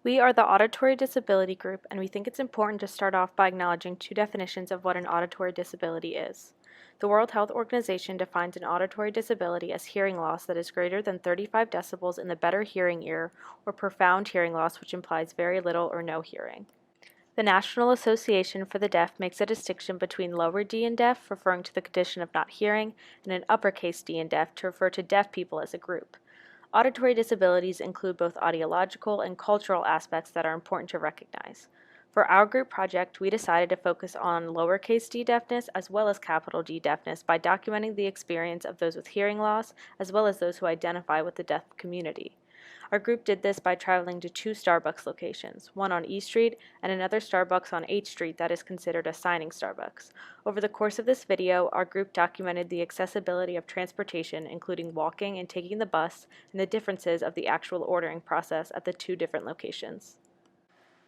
We are the Auditory Disability Group, and we think it's important to start off by acknowledging two definitions of what an auditory disability is. The World Health Organization defines an auditory disability as hearing loss that is greater than 35 decibels in the better hearing ear, or profound hearing loss, which implies very little or no hearing. The National Association for the Deaf makes a distinction between lower D in deaf, referring to the condition of not hearing, and an uppercase D in deaf, to refer to deaf people as a group. Auditory disabilities include both audiological and cultural aspects that are important to recognize. For our group project, we decided to focus on lowercase d deafness as well as capital D deafness by documenting the experience of those with hearing loss as well as those who identify with the deaf community. Our group did this by traveling to two Starbucks locations, one on E Street and another Starbucks on H Street that is considered a signing Starbucks. Over the course of this video, our group documented the accessibility of transportation, including walking and taking the bus, and the differences of the actual ordering process at the two different locations.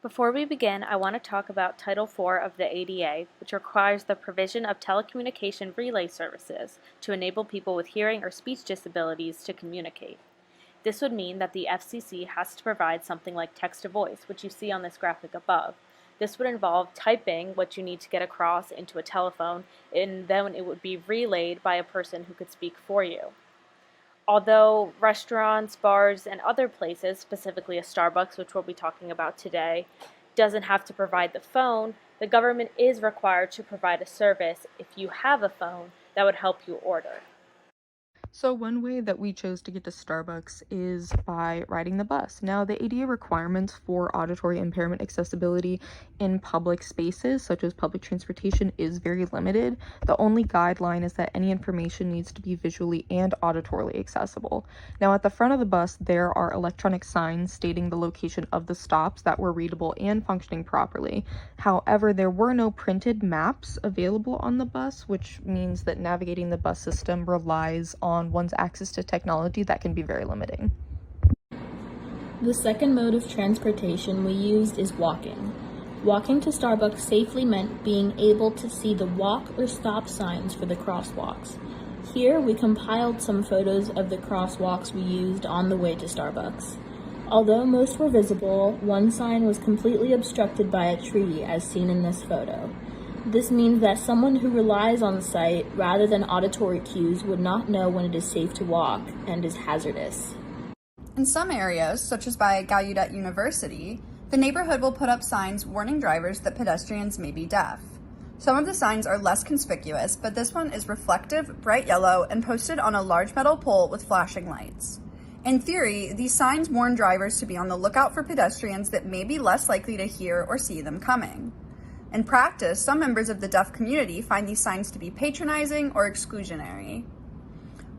Before we begin, I want to talk about Title IV of the ADA, which requires the provision of telecommunication relay services to enable people with hearing or speech disabilities to communicate. This would mean that the FCC has to provide something like text-to-voice, which you see on this graphic above. This would involve typing what you need to get across into a telephone, and then it would be relayed by a person who could speak for you. Although restaurants, bars, and other places, specifically a Starbucks, which we'll be talking about today, doesn't have to provide the phone, the government is required to provide a service, if you have a phone, that would help you order. So one way that we chose to get to Starbucks is by riding the bus. Now, the ADA requirements for auditory impairment accessibility in public spaces, such as public transportation, is very limited. The only guideline is that any information needs to be visually and auditorily accessible. Now, at the front of the bus, there are electronic signs stating the location of the stops that were readable and functioning properly. However, there were no printed maps available on the bus, which means that navigating the bus system relies on one's access to technology that can be very limiting. The second mode of transportation we used is walking. Walking to Starbucks safely meant being able to see the walk or stop signs for the crosswalks. Here we compiled some photos of the crosswalks we used on the way to Starbucks. Although most were visible, one sign was completely obstructed by a tree as seen in this photo. This means that someone who relies on the sight rather than auditory cues would not know when it is safe to walk and is hazardous. In some areas, such as by Gallaudet University, the neighborhood will put up signs warning drivers that pedestrians may be deaf. Some of the signs are less conspicuous, but this one is reflective, bright yellow, and posted on a large metal pole with flashing lights. In theory, these signs warn drivers to be on the lookout for pedestrians that may be less likely to hear or see them coming. In practice, some members of the deaf community find these signs to be patronizing or exclusionary.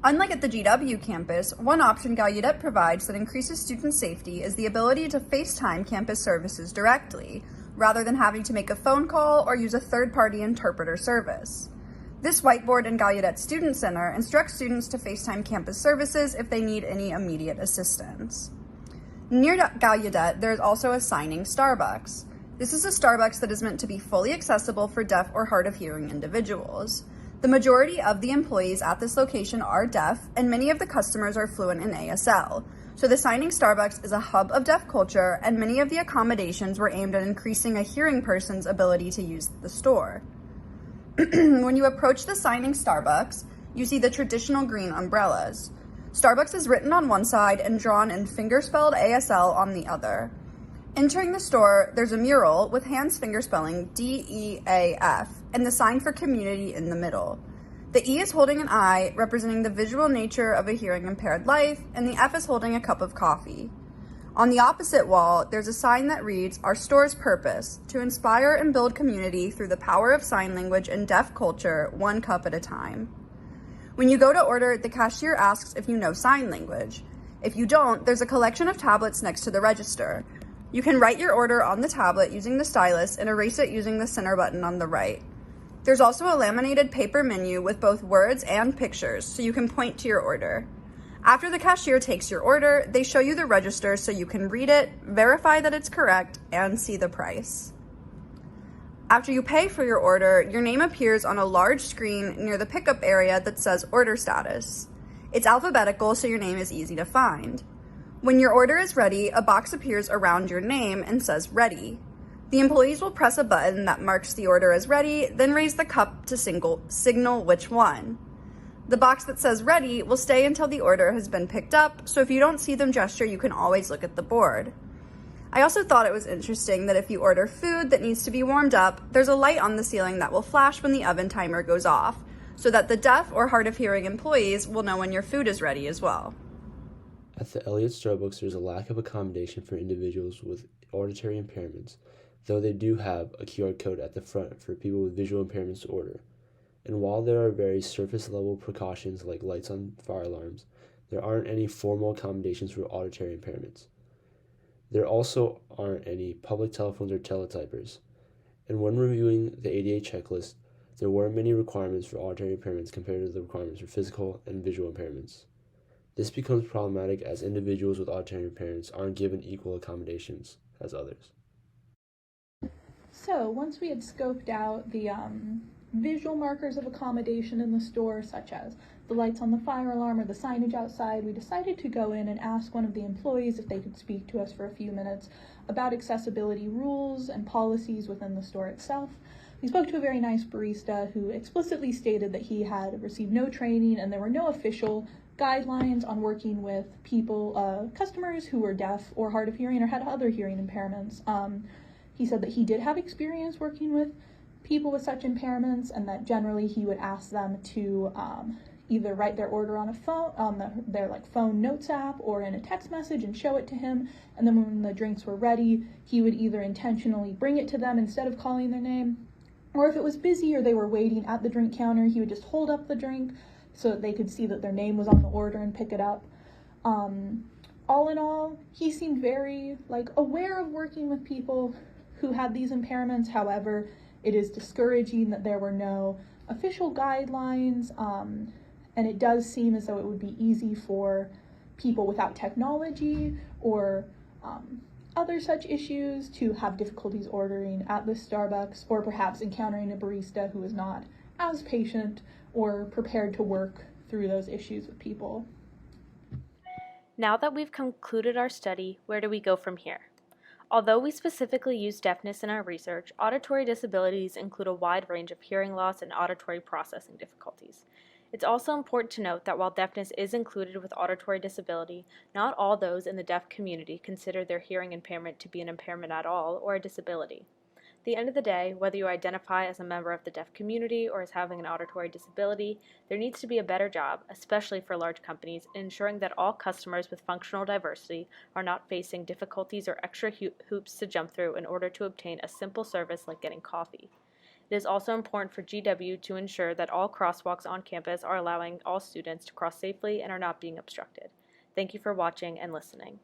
Unlike at the GW campus, one option Gallaudet provides that increases student safety is the ability to FaceTime campus services directly, rather than having to make a phone call or use a third-party interpreter service. This whiteboard in Gallaudet Student Center instructs students to FaceTime campus services if they need any immediate assistance. Near Gallaudet, there is also a signing Starbucks. This is a Starbucks that is meant to be fully accessible for deaf or hard of hearing individuals. The majority of the employees at this location are deaf, and many of the customers are fluent in ASL. So the signing Starbucks is a hub of deaf culture, and many of the accommodations were aimed at increasing a hearing person's ability to use the store. When you approach the signing Starbucks, you see the traditional green umbrellas. Starbucks is written on one side and drawn in finger-spelled ASL on the other. Entering the store, there's a mural with hands fingerspelling DEAF and the sign for community in the middle. The E is holding an I, representing the visual nature of a hearing-impaired life, and the F is holding a cup of coffee. On the opposite wall, there's a sign that reads, "Our store's purpose, to inspire and build community through the power of sign language and deaf culture, one cup at a time." When you go to order, the cashier asks if you know sign language. If you don't, there's a collection of tablets next to the register. You can write your order on the tablet using the stylus and erase it using the center button on the right. There's also a laminated paper menu with both words and pictures, so you can point to your order. After the cashier takes your order, they show you the register so you can read it, verify that it's correct, and see the price. After you pay for your order, your name appears on a large screen near the pickup area that says order status. It's alphabetical, so your name is easy to find. When your order is ready, a box appears around your name and says ready. The employees will press a button that marks the order as ready, then raise the cup to signal which one. The box that says ready will stay until the order has been picked up, so if you don't see them gesture, you can always look at the board. I also thought it was interesting that if you order food that needs to be warmed up, there's a light on the ceiling that will flash when the oven timer goes off, so that the deaf or hard of hearing employees will know when your food is ready as well. At the Elliott Starbucks, there's a lack of accommodation for individuals with auditory impairments, though they do have a QR code at the front for people with visual impairments to order. And while there are very surface-level precautions like lights on fire alarms, there aren't any formal accommodations for auditory impairments. There also aren't any public telephones or teletypers. And when reviewing the ADA checklist, there weren't many requirements for auditory impairments compared to the requirements for physical and visual impairments. This becomes problematic as individuals with auditory impairments aren't given equal accommodations as others. So once we had scoped out the visual markers of accommodation in the store, such as the lights on the fire alarm or the signage outside, we decided to go in and ask one of the employees if they could speak to us for a few minutes about accessibility rules and policies within the store itself. We spoke to a very nice barista who explicitly stated that he had received no training and there were no official guidelines on working with people, customers who were deaf or hard of hearing or had other hearing impairments. He said that he did have experience working with people with such impairments and that generally he would ask them to either write their order on a phone, on their phone notes app or in a text message and show it to him, and then when the drinks were ready, he would either intentionally bring it to them instead of calling their name, or if it was busy or they were waiting at the drink counter, he would just hold up the drink so that they could see that their name was on the order and pick it up. All in all, he seemed very aware of working with people who had these impairments. However, it is discouraging that there were no official guidelines, and it does seem as though it would be easy for people without technology or other such issues to have difficulties ordering at the Starbucks, or perhaps encountering a barista who is not as patient or prepared to work through those issues with people. Now that we've concluded our study, where do we go from here? Although we specifically use deafness in our research, auditory disabilities include a wide range of hearing loss and auditory processing difficulties. It's also important to note that while deafness is included with auditory disability, not all those in the deaf community consider their hearing impairment to be an impairment at all or a disability. At the end of the day, whether you identify as a member of the deaf community or as having an auditory disability, there needs to be a better job, especially for large companies, in ensuring that all customers with functional diversity are not facing difficulties or extra hoops to jump through in order to obtain a simple service like getting coffee. It is also important for GW to ensure that all crosswalks on campus are allowing all students to cross safely and are not being obstructed. Thank you for watching and listening.